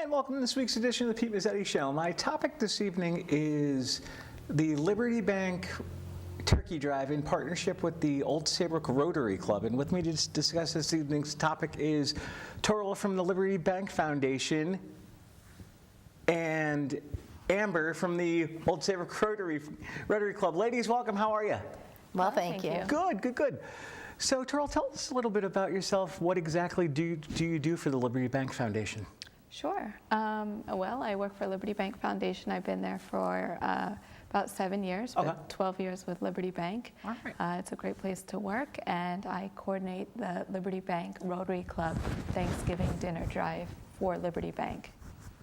and welcome to this week's edition of the Pete Mezzetti Show. My topic this evening is the Liberty Bank Turkey Drive in partnership with the Old Saybrook Rotary Club. And with me to discuss this evening's topic is Torla from the Liberty Bank Foundation and Amber from the Old Saybrook Rotary Club. Ladies, welcome. How are you? Well, thank you. Good, good, good. So, Torla, tell us a little bit about yourself. What exactly do you do for the Liberty Bank Foundation? Sure. Well, I work for Liberty Bank Foundation. I've been there for about 7 years, but 12 years with Liberty Bank. All right. It's a great place to work, and I coordinate the Liberty Bank Rotary Club Thanksgiving dinner drive for Liberty Bank.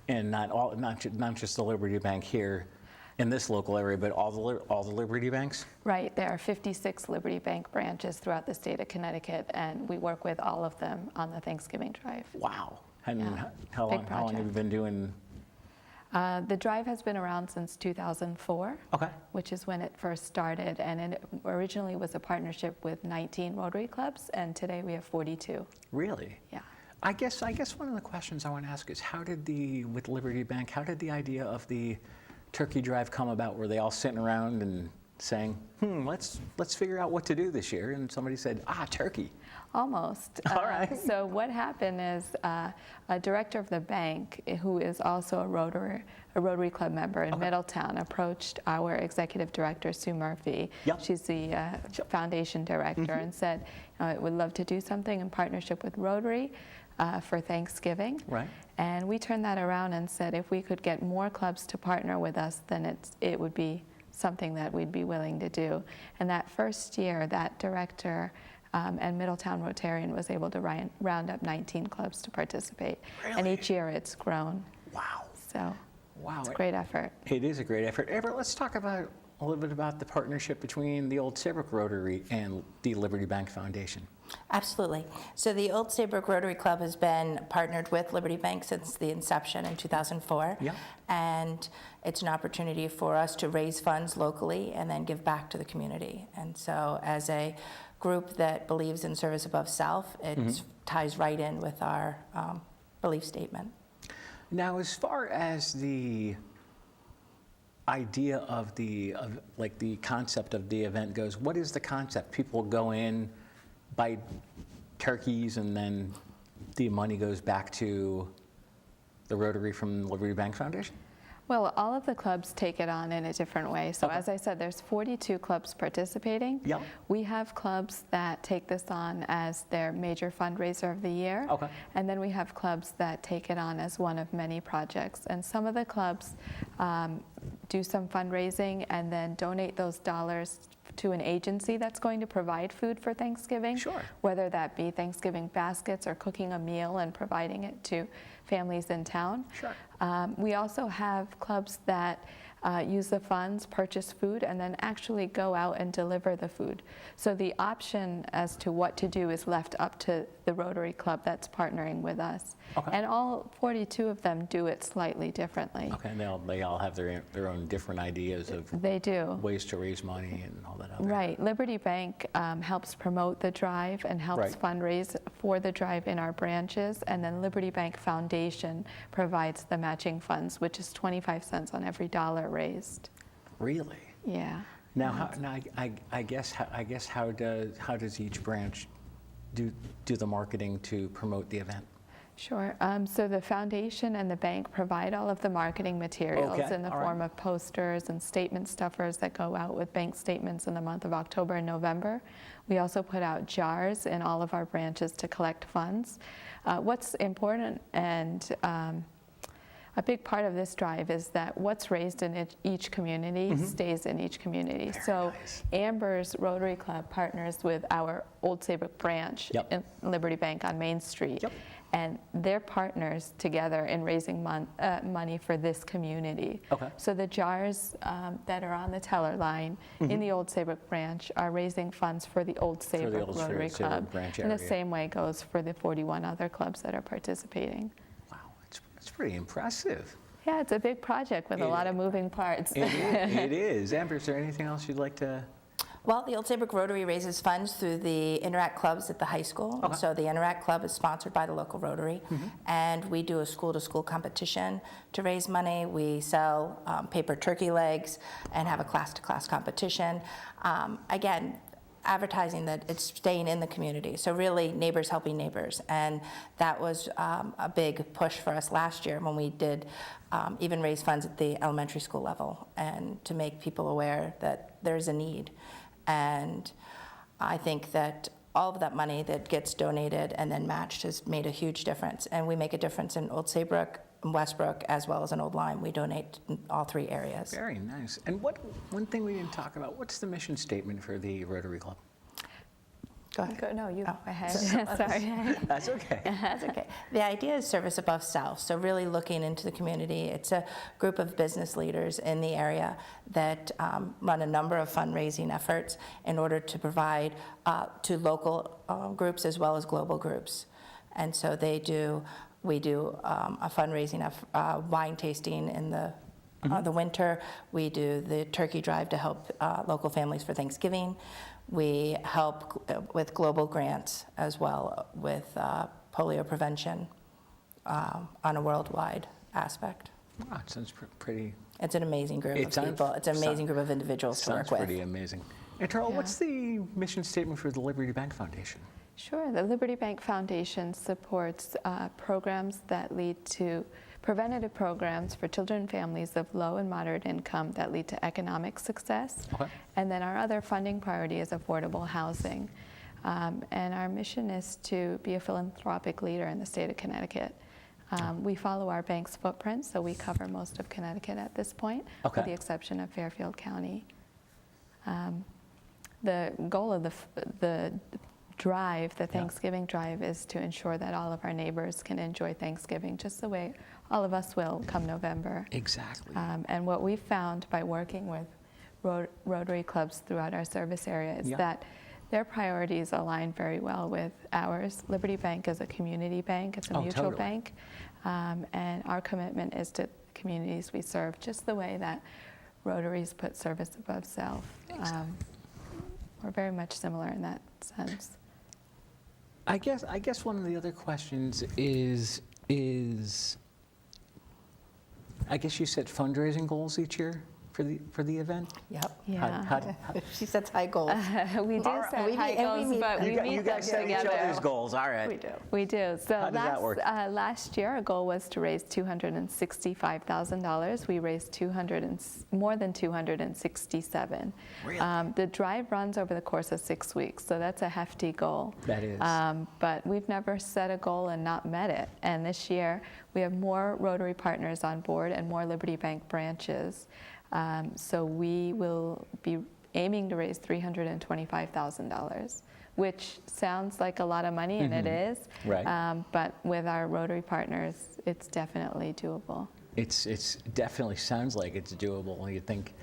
And not just the Liberty Bank here in this local area, but all the Liberty Banks? Right. There are 56 Liberty Bank branches throughout the state of Connecticut, and we work with all of them on the Thanksgiving drive. Wow. And Yeah. how long have you been doing? The drive has been around since 2004, Okay. which is when it first started, and it originally was a partnership with 19 Rotary clubs, and today we have 42. Really? Yeah. I guess one of the questions I want to ask is with Liberty Bank, how did the idea of the Turkey Drive come about? Were they all sitting around and saying, let's figure out what to do this year? And somebody said, turkey. Almost. All right. So what happened is a director of the bank, who is also a Rotary Club member in Middletown, approached our executive director, Sue Murphy. Yep. She's the foundation director, and said, I would love to do something in partnership with Rotary for Thanksgiving. Right. And we turned that around and said, if we could get more clubs to partner with us, then it would be something that we'd be willing to do. And that first year, that director and Middletown Rotarian was able to round up 19 clubs to participate. Really? And each year it's grown. Wow. So Wow. it's a great effort. It is a great effort. Amber, let's talk a little bit about the partnership between the Old Saybrook Rotary and the Liberty Bank Foundation. Absolutely. So the Old Saybrook Rotary Club has been partnered with Liberty Bank since the inception in 2004. Yeah. And it's an opportunity for us to raise funds locally and then give back to the community. And so as a group that believes in service above self, it ties right in with our belief statement. Now, as far as the idea of the concept of the event goes, what is the concept? People go in, buy turkeys, and then the money goes back to the Rotary from Liberty Bank Foundation? Well, all of the clubs take it on in a different way. So as I said, there's 42 clubs participating. Yep. We have clubs that take this on as their major fundraiser of the year. Okay. And then we have clubs that take it on as one of many projects. And some of the clubs do some fundraising and then donate those dollars to an agency that's going to provide food for Thanksgiving. Sure. Whether that be Thanksgiving baskets or cooking a meal and providing it to families in town. Sure. We also have clubs that use the funds, purchase food, and then actually go out and deliver the food. So the option as to what to do is left up to the Rotary Club that's partnering with us. Okay. And all 42 of them do it slightly differently. Okay, and they all have their own different ideas of They do. ways to raise money and all that other. Right. Liberty Bank helps promote the drive and helps fundraise for the drive in our branches, and then Liberty Bank Foundation provides the matching funds, which is 25 cents on every dollar raised. Really? Yeah. Now, I guess how does each branch do the marketing to promote the event? Sure. So the foundation and the bank provide all of the marketing materials in the form of posters and statement stuffers that go out with bank statements in the month of October and November. We also put out jars in all of our branches to collect funds. What's important and a big part of this drive is that what's raised in each community stays in each community. So nice. Amber's Rotary Club partners with our Old Saybrook branch in Liberty Bank on Main Street. Yep. And they're partners together in raising money for this community. Okay. So the jars that are on the teller line in the Old Saybrook branch are raising funds for the Old Saybrook Rotary Club. And the same way goes for the 41 other clubs that are participating. Wow, it's pretty impressive. Yeah, it's a big project with a lot of moving parts. It is. Amber, is there anything else you'd like to Well, the Old Saybrook Rotary raises funds through the Interact clubs at the high school. Okay. So the Interact Club is sponsored by the local Rotary, and we do a school-to-school competition to raise money. We sell paper turkey legs and have a class-to-class competition. Again, advertising that it's staying in the community. So really, neighbors helping neighbors. And that was a big push for us last year when we did even raise funds at the elementary school level and to make people aware that there's a need. And I think that all of that money that gets donated and then matched has made a huge difference. And we make a difference in Old Saybrook, in Westbrook, as well as in Old Lyme. We donate in all 3 areas. Very nice. And one thing we didn't talk about, what's the mission statement for the Rotary Club? Go ahead. No, you go ahead. So- Sorry. That's okay. That's okay. The idea is service above self, so really looking into the community. It's a group of business leaders in the area that run a number of fundraising efforts in order to provide to local groups as well as global groups. And so we do a fundraising of wine tasting in the winter. We do the turkey drive to help local families for Thanksgiving. We help with global grants as well with polio prevention on a worldwide aspect. Wow, it sounds pretty. It's an amazing group of people. It's an amazing group of individuals to work with. Sounds pretty amazing. And Terrell, what's the mission statement for the Liberty Bank Foundation? Sure. The Liberty Bank Foundation supports programs that lead to preventative programs for children and families of low and moderate income that lead to economic success. Okay. And then our other funding priority is affordable housing. And our mission is to be a philanthropic leader in the state of Connecticut. We follow our bank's footprint, so we cover most of Connecticut at this point, Okay. with the exception of Fairfield County. The goal of the drive, the Thanksgiving drive, is to ensure that all of our neighbors can enjoy Thanksgiving just the way all of us will come November. Exactly. And what we've found by working with Rotary clubs throughout our service area is that their priorities align very well with ours. Liberty Bank is a community bank, it's a mutual bank, and our commitment is to the communities we serve, just the way that Rotaries put service above self. We're very much similar in that sense. I guess one of the other questions is I guess you set fundraising goals each year for the event? Yep. Yeah. She sets high goals. We do set high goals, but we meet You them guys set each together. other's goals, all right. We do. We do. So How does that work? last year, our goal was to raise $265,000. We raised more than 267. Really? The drive runs over the course of 6 weeks, so that's a hefty goal. That is. But we've never set a goal and not met it. And this year, we have more Rotary partners on board and more Liberty Bank branches. So we will be aiming to raise $325,000, which sounds like a lot of money, and it is. Right. But with our Rotary partners, it's definitely doable. It's definitely sounds like it's doable. You think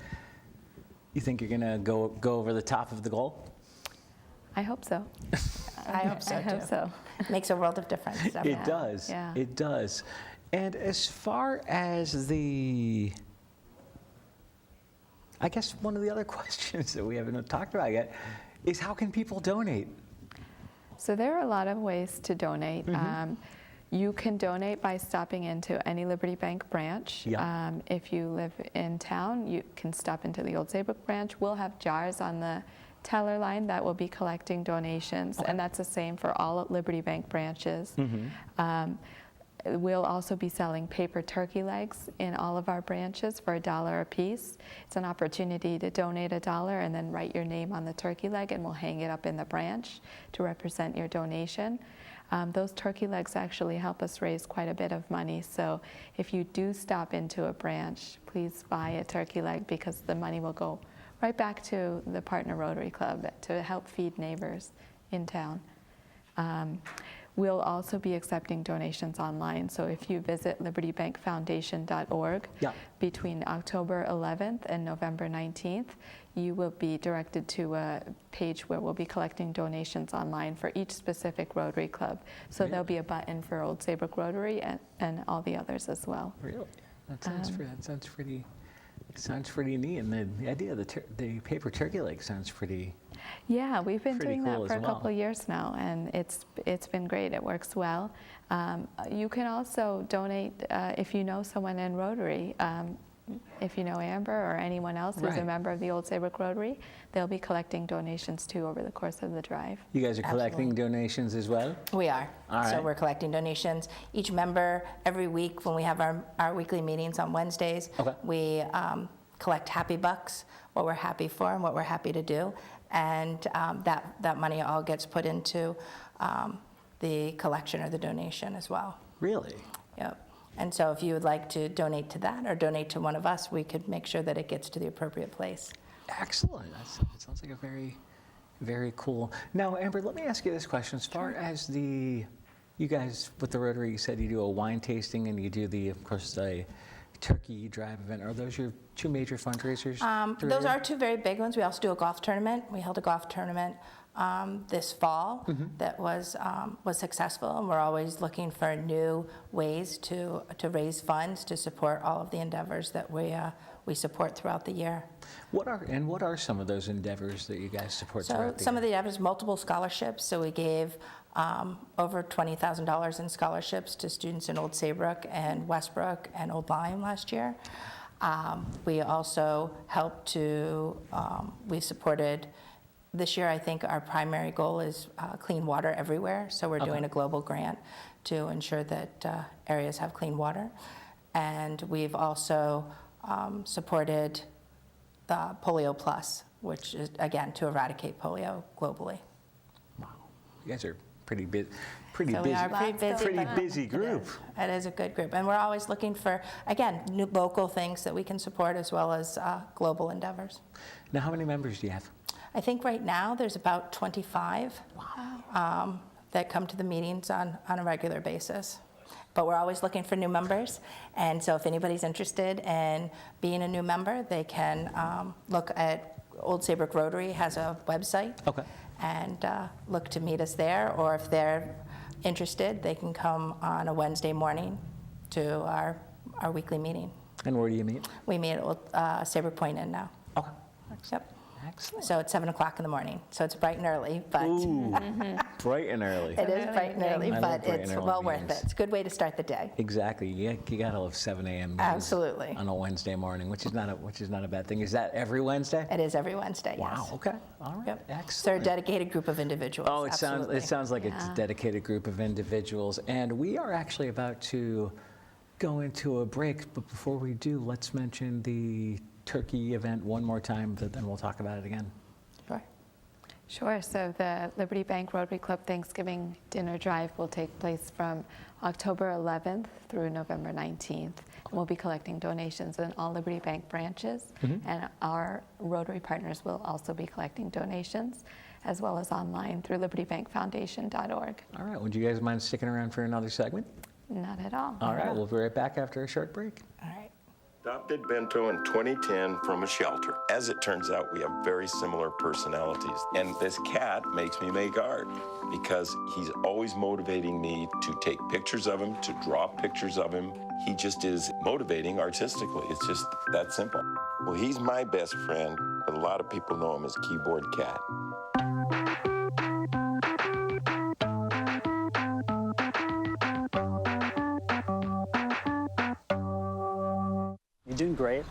you're gonna go over the top of the goal? I hope so. I hope so, I hope too. so. Makes a world of difference. Definitely. It does. Yeah. It does. And as far as I guess one of the other questions that we haven't talked about yet is how can people donate? So there are a lot of ways to donate. You can donate by stopping into any Liberty Bank branch. Yeah. If you live in town, you can stop into the Old Saybrook branch. We'll have jars on the teller line that will be collecting donations, and that's the same for all Liberty Bank branches. We'll also be selling paper turkey legs in all of our branches for $1 a piece. It's an opportunity to donate $1 and then write your name on the turkey leg, and we'll hang it up in the branch to represent your donation. Those turkey legs actually help us raise quite a bit of money, so if you do stop into a branch, please buy a turkey leg, because the money will go right back to the partner Rotary Club to help feed neighbors in town. We'll also be accepting donations online, so if you visit libertybankfoundation.org between October 11th and November 19th, you will be directed to a page where we'll be collecting donations online for each specific Rotary Club. So there'll be a button for Old Saybrook Rotary and all the others as well. Really? That sounds pretty Sounds pretty neat, and the idea of the paper turkey leg sounds pretty. Yeah, we've been Pretty doing cool that for as a couple well. of years now, and it's been great. It works well. You can also donate if you know someone in Rotary. If you know Amber or anyone else who's a Right. member of the Old Saybrook Rotary, they'll be collecting donations too over the course of the drive. You guys are collecting donations as well? We are. All So right. we're collecting donations. Each member, every week when we have our weekly meetings on Wednesdays, Okay. we collect happy bucks, what we're happy for and what we're happy to do. And that money all gets put into the collection or the donation as well. Really? Yep. And so if you would like to donate to that or donate to one of us, we could make sure that it gets to the appropriate place. Excellent. That sounds like a very, very cool. Now, Amber, let me ask you this question. As far as you guys with the Rotary, you said you do a wine tasting and you do of course, the turkey drive event. Are those your two major fundraisers? through Those here? are two very big ones. We also do a golf tournament. We held a golf tournament this fall that was successful, and we're always looking for new ways to raise funds to support all of the endeavors that we support throughout the year. What are some of those endeavors that you guys support So throughout the some year? of the endeavors, multiple scholarships. So we gave over $20,000 in scholarships to students in Old Saybrook and Westbrook and Old Lyme last year. We also helped we supported. This year, I think our primary goal is clean water everywhere. So we're doing a global grant to ensure that areas have clean water. And we've also supported the Polio Plus, which is, again, to eradicate polio globally. Wow, you guys are pretty So busy. we are pretty busy. Pretty but busy group. It is a good group. And we're always looking for, again, new local things that we can support as well as global endeavors. Now, how many members do you have? I think right now there's about 25 that come to the meetings on a regular basis. But we're always looking for new members. And so if anybody's interested in being a new member, they can look at Old Saybrook Rotary has a website. Okay. And look to meet us there. Or if they're interested, they can come on a Wednesday morning to our weekly meeting. And where do you meet? We meet at Saybrook Point Inn now. Okay. Yep. Excellent. So it's 7 o'clock in the morning. So it's bright and early, but Ooh, bright and early. it is bright and early, I love but bright it's and early well worth meetings. it. It's a good way to start the day. Exactly. You gotta love 7 a.m. meetings Absolutely. on a Wednesday morning, which is not a bad thing. Is that every Wednesday? It is every Wednesday, Wow. yes. Okay. All right. Yep. So they're a Excellent. dedicated group of individuals. Oh, it absolutely. sounds like it's a dedicated group of individuals, and we are actually about to go into a break. But before we do, let's mention the turkey event one more time, but then we'll talk about it again. Sure. Sure. So the Liberty Bank Rotary Club Thanksgiving Dinner Drive will take place from October 11th through November 19th. And we'll be collecting donations in all Liberty Bank branches. And our Rotary partners will also be collecting donations, as well as online through libertybankfoundation.org. All right. Would you guys mind sticking around for another segment? Not at all. All right. We'll be right back after a short break. All right. Adopted Bento in 2010 from a shelter. As it turns out, we have very similar personalities. And this cat makes me make art because he's always motivating me to take pictures of him, to draw pictures of him. He just is motivating artistically. It's just that simple. Well, he's my best friend, but a lot of people know him as Keyboard Cat. You're doing great.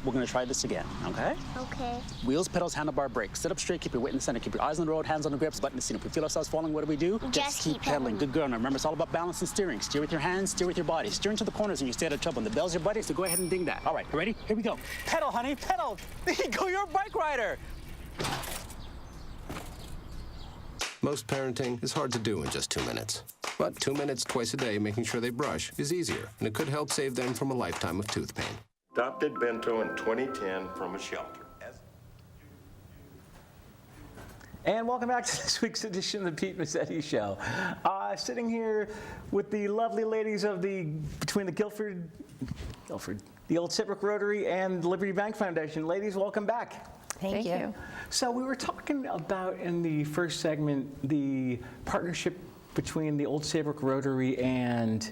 We're gonna try this again, okay? Okay. Wheels, pedals, handlebar, brakes. Sit up straight, keep your weight in the center, keep your eyes on the road, hands on the grips, button the seat. If we feel ourselves falling, what do? Just keep pedaling. pedaling. Good girl. Now remember, it's all about balance and steering. Steer with your hands, steer with your body. Steer into the corners and you stay out of trouble. And the bell's your buddy, so go ahead and ding that. All right, you ready? Here we go. Pedal, honey, pedal. There you go, you're a bike rider. Most parenting is hard to do in just 2 minutes. But 2 minutes twice a day making sure they brush is easier, and it could help save them from a lifetime of tooth pain. Adopted Bento in 2010 from a shelter. And welcome back to this week's edition of the Pete Mezzetti Show. Sitting here with the lovely ladies of between the the Old Saybrook Rotary and Liberty Bank Foundation. Ladies, welcome back. Thank you. So we were talking about in the first segment the partnership between the Old Saybrook Rotary and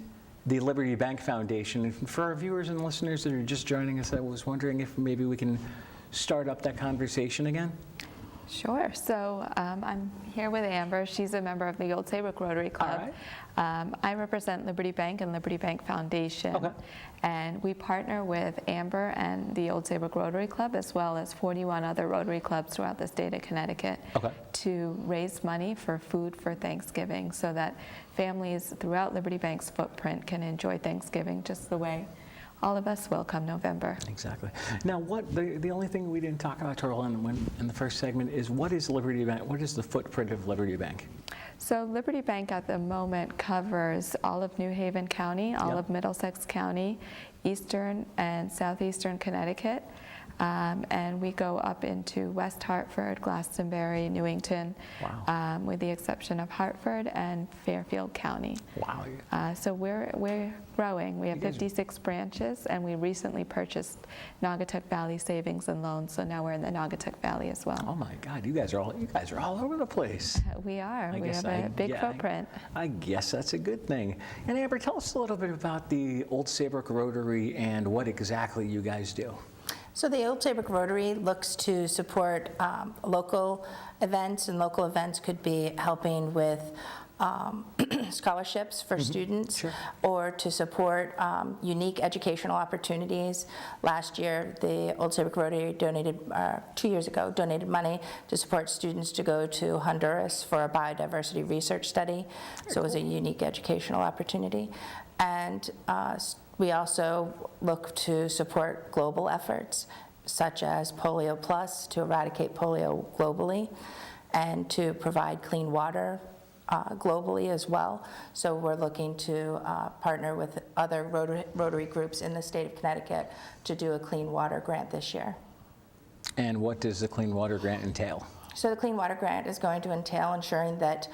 the Liberty Bank Foundation. And for our viewers and listeners that are just joining us, I was wondering if maybe we can start up that conversation again. Sure. So I'm here with Amber. She's a member of the Old Saybrook Rotary Club. I represent Liberty Bank and Liberty Bank Foundation. Okay. And we partner with Amber and the Old Saybrook Rotary Club, as well as 41 other Rotary clubs throughout the state of Connecticut, to raise money for food for Thanksgiving, so that families throughout Liberty Bank's footprint can enjoy Thanksgiving just the way all of us will come November. Exactly. Now, the only thing we didn't talk about, Toril, in the first segment is what is Liberty Bank? What is the footprint of Liberty Bank? So Liberty Bank at the moment covers all of New Haven County, all of Middlesex County, eastern and southeastern Connecticut, and we go up into West Hartford, Glastonbury, Newington, with the exception of Hartford and Fairfield County. Wow. So we're growing. We have 56 branches, and we recently purchased Naugatuck Valley Savings and Loans, so now we're in the Naugatuck Valley as well. Oh my God, you guys are all over the place. We are. We have a big footprint. I guess that's a good thing. And Amber, tell us a little bit about the Old Saybrook Rotary and what exactly you guys do. So the Old Saybrook Rotary looks to support local events, and local events could be helping with scholarships for students, or to support unique educational opportunities. Last year, the Old Saybrook Rotary donated, 2 years ago, donated money to support students to go to Honduras for a biodiversity research study. So it was a unique educational opportunity. And we also look to support global efforts, such as Polio Plus, to eradicate polio globally, and to provide clean water globally as well. So we're looking to partner with other Rotary groups in the state of Connecticut to do a clean water grant this year. And what does the Clean Water Grant entail? So the Clean Water Grant is going to entail ensuring that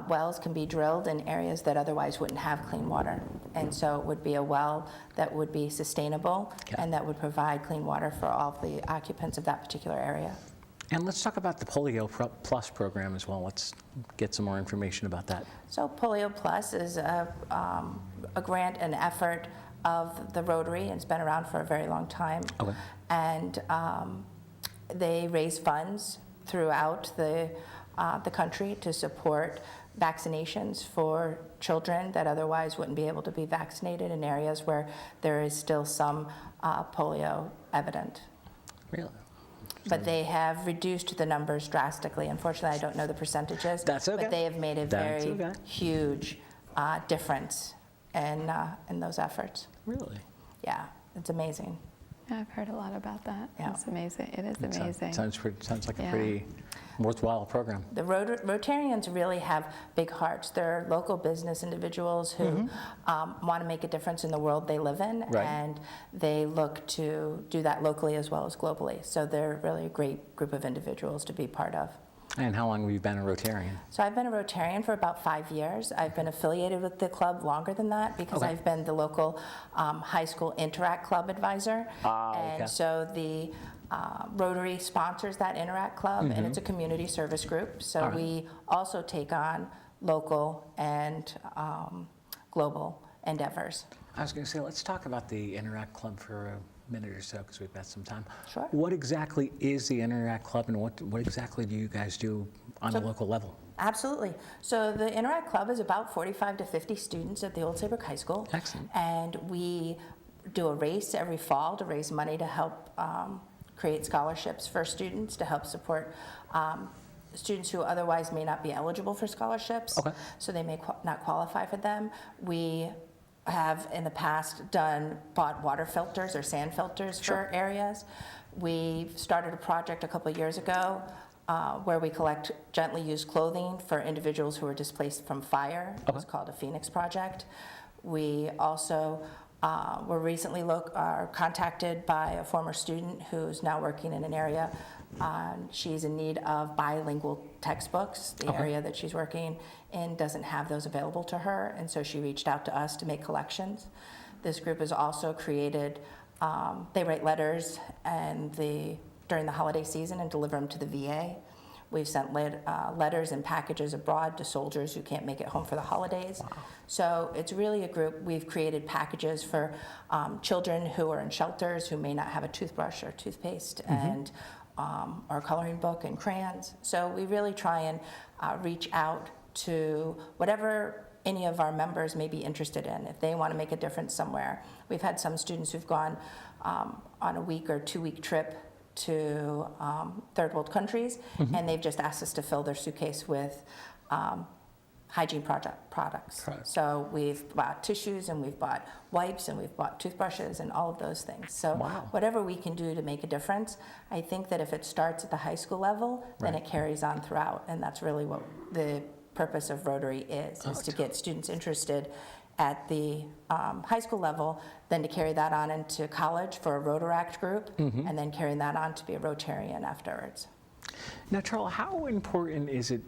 wells can be drilled in areas that otherwise wouldn't have clean water. And so it would be a well that would be sustainable and that would provide clean water for all of the occupants of that particular area. And let's talk about the Polio Plus program as well. Let's get some more information about that. So Polio Plus is a grant and effort of the Rotary, and it's been around for a very long time. And they raise funds throughout the country to support vaccinations for children that otherwise wouldn't be able to be vaccinated in areas where there is still some polio evident. Really? But they have reduced the numbers drastically. Unfortunately, I don't know the percentages. That's okay. But they have made a very huge difference in those efforts. Really? Yeah, it's amazing. I've heard a lot about that. Yeah. It's amazing. It is amazing. Sounds like a pretty worthwhile program. The Rotarians really have big hearts. They're local business individuals who want to make a difference in the world they live in, and they look to do that locally as well as globally. So they're really a great group of individuals to be part of. And how long have you been a Rotarian? So I've been a Rotarian for about 5 years. I've been affiliated with the club longer than that because I've been the local high school Interact Club advisor. And so the Rotary sponsors that Interact Club, and it's a community service group. So we also take on local and global endeavors. I was going to say, let's talk about the Interact Club for a minute or so, because we've got some time. Sure. What exactly is the Interact Club, and what exactly do you guys do on a local level? Absolutely. So the Interact Club is about 45 to 50 students at the Old Saybrook High School. Excellent. And we do a race every fall to raise money to help create scholarships for students, to help support students who otherwise may not be eligible for scholarships. So they may not qualify for them. We have in the past bought water filters or sand filters for areas. We started a project a couple of years ago where we collect gently used clothing for individuals who are displaced from fire. It's called a Phoenix Project. We also were recently contacted by a former student who's now working in an area. She's in need of bilingual textbooks. The area that she's working in doesn't have those available to her, and so she reached out to us to make collections. This group has also created, they write letters during the holiday season and deliver them to the VA We've sent letters and packages abroad to soldiers who can't make it home for the holidays. Wow. So it's really a group. We've created packages for children who are in shelters who may not have a toothbrush or toothpaste, and our coloring book and crayons. So we really try and reach out to whatever any of our members may be interested in, if they want to make a difference somewhere. We've had some students who've gone on a week or 2-week trip to third world countries, and they've just asked us to fill their suitcase with hygiene products. Right. So we've bought tissues, and we've bought wipes, and we've bought toothbrushes, and all of those things. So whatever we can do to make a difference, I think that if it starts at the high school level, then it carries on throughout, and that's really what the purpose of Rotary is to get students interested at the high school level, then to carry that on into college for a Rotaract group, and then carrying that on to be a Rotarian afterwards. Now, Charles, how important is it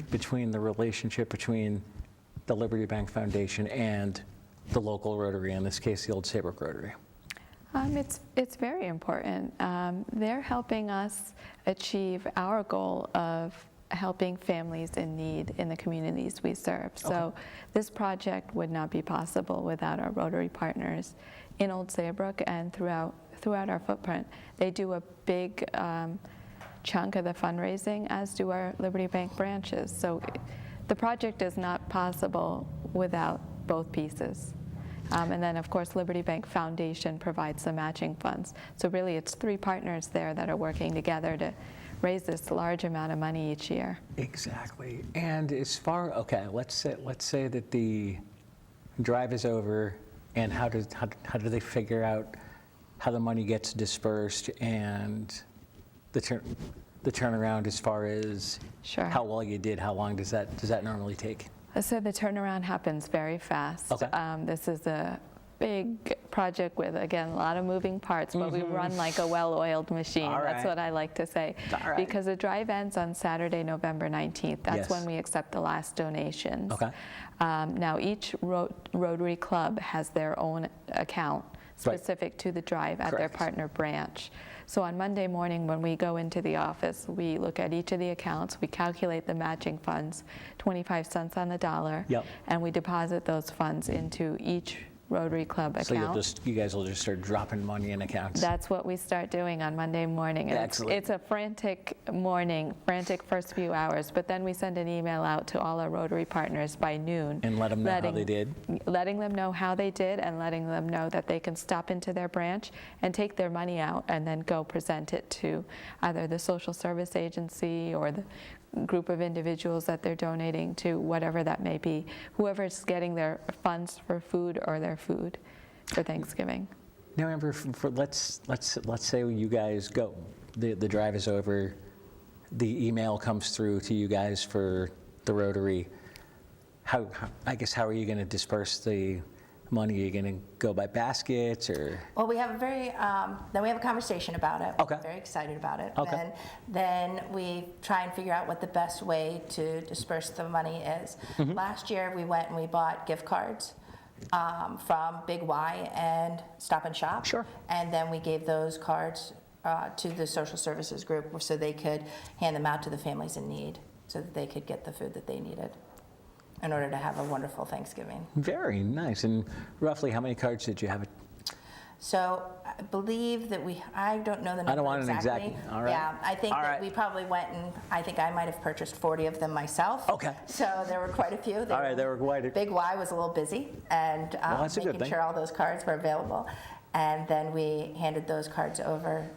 between the relationship between the Liberty Bank Foundation and the local Rotary, in this case, the Old Saybrook Rotary? It's very important. They're helping us achieve our goal of helping families in need in the communities we serve. So this project would not be possible without our Rotary partners in Old Saybrook and throughout our footprint. They do a big chunk of the fundraising, as do our Liberty Bank branches. So the project is not possible without both pieces. And then, of course, Liberty Bank Foundation provides the matching funds. So really, it's 3 partners there that are working together to raise this large amount of money each year. Exactly. And as far, let's say that the drive is over, and how do they figure out how the money gets dispersed and the turnaround as far as how well you did? How long does that normally take? So the turnaround happens very fast. This is a big project with, again, a lot of moving parts, but we run like a well-oiled machine. That's what I like to say. Because the drive ends on Saturday, November 19th. That's when we accept the last donations. Now, each Rotary Club has their own account specific to the drive at their partner branch. So on Monday morning, when we go into the office, we look at each of the accounts, we calculate the matching funds, 25 cents on the dollar, and we deposit those funds into each Rotary Club account. So you guys will just start dropping money in accounts. That's what we start doing on Monday morning. And it's a frantic morning, frantic first few hours, but then we send an email out to all our Rotary partners by noon. And let them know how they did? Letting them know how they did, and letting them know that they can stop into their branch and take their money out and then go present it to either the social service agency or the group of individuals that they're donating to, whatever that may be, whoever's getting their funds for food or their food for Thanksgiving. Now, Amber, let's say you guys go, the drive is over, the email comes through to you guys for the Rotary. How are you going to disperse the money? Are you going to go by baskets, or? Well, we have then we have a conversation about it. We're very excited about it. Then we try and figure out what the best way to disperse the money is. Last year, we went and we bought gift cards from Big Y and Stop and Shop. And then we gave those cards to the social services group so they could hand them out to the families in need so that they could get the food that they needed in order to have a wonderful Thanksgiving. Very nice. And roughly how many cards did you have? So I believe that I don't know the number. I don't want exactly. an exact. All right. Yeah, I think that we probably went, and I think I might have purchased 40 of them myself. So there were quite a few. There were quite a... Big Y was a little busy, and making sure all those cards were available. And then we handed those cards over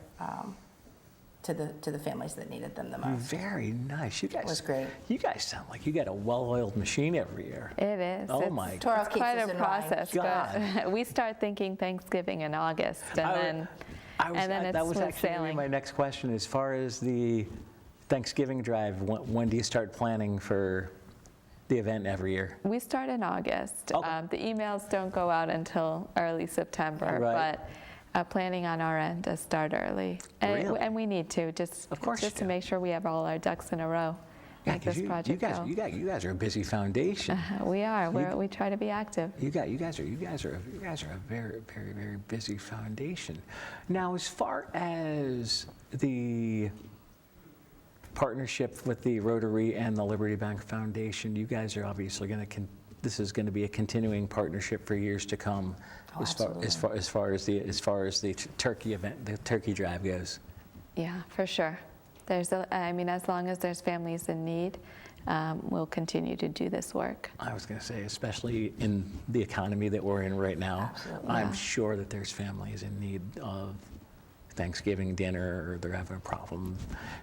to the families that needed them the most. Very nice. You guys, it was great. You guys sound like you got a well-oiled machine every year. It is. Oh my God. It's quite a process. But we start thinking Thanksgiving in August, and then it's that was actually sailing. My next question. As far as the Thanksgiving drive, when do you start planning for the event every year? We start in August. The emails don't go out until early September, but planning on our end to start early. And we need to, just to make sure we have all our ducks in a row. Yeah, because you guys are a busy foundation. We are. We try to be active. You guys are a very, very, very busy foundation. Now, as far as the partnership with the Rotary and the Liberty Bank Foundation, you guys are obviously going to, this is going to be a continuing partnership for years to come, Oh, as far as the turkey event, the turkey drive goes. Yeah, for sure. I mean, as long as there's families in need, we'll continue to do this work. I was going to say, especially in the economy that we're in right now, Absolutely. I'm sure that there's families in need of Thanksgiving dinner, or they're having a problem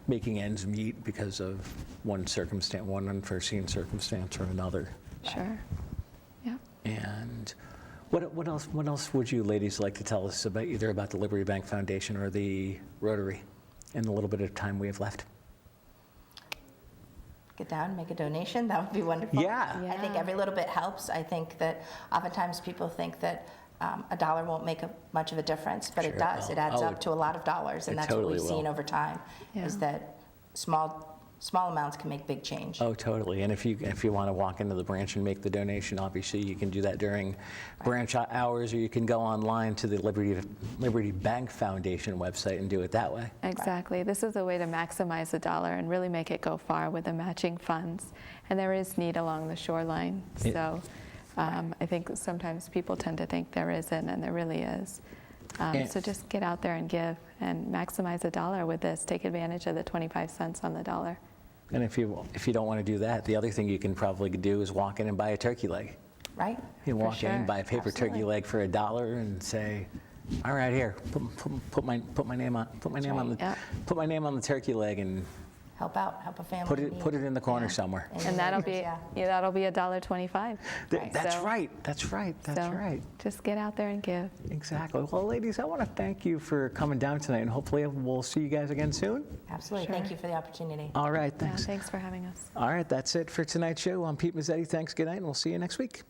making ends meet because of one unforeseen circumstance or another. Sure. Yeah. And what else would you ladies like to tell us about, either about the Liberty Bank Foundation or the Rotary in the little bit of time we have left? Get down, make a donation, that would be wonderful. Yeah. I think every little bit helps. I think that oftentimes people think that a dollar won't make much of a difference, but it Sure. does. It adds Oh, up to a lot of dollars, and it that's what totally we've seen will. over time, is Yeah. that small amounts can make big change. Oh, totally. And if you want to walk into the branch and make the donation, obviously you can do that during branch hours, or you can go online to the Liberty Bank Foundation website and do it that way. Exactly. This is a way to maximize the dollar and really make it go far with the matching funds. And there is need along the shoreline. So I think sometimes people tend to think there isn't, and there really is. So just get out there and give and maximize the dollar with this. Take advantage of the 25 cents on the dollar. And if you don't want to do that, the other thing you can probably do is walk in and buy a turkey leg. Right? You can For walk in and sure. buy a paper turkey Absolutely. leg for $1 and say, "All right, here, put my name on Yep. put my name on the turkey leg and Help out, help a family. put in it need. in the corner somewhere." And And that'll neighbors, be that'll be $1.25. That's So- right. That's right. That's so right. Just get out there and give. Exactly. Well, ladies, I want to thank you for coming down tonight, and hopefully we'll see you guys again soon. Absolutely. Sure. Thank you for the opportunity. All right. Yeah, Thanks. thanks for having us. All right. That's it for tonight's show. I'm Pete Mezzetti. Thanks. Good night, and we'll see you next week.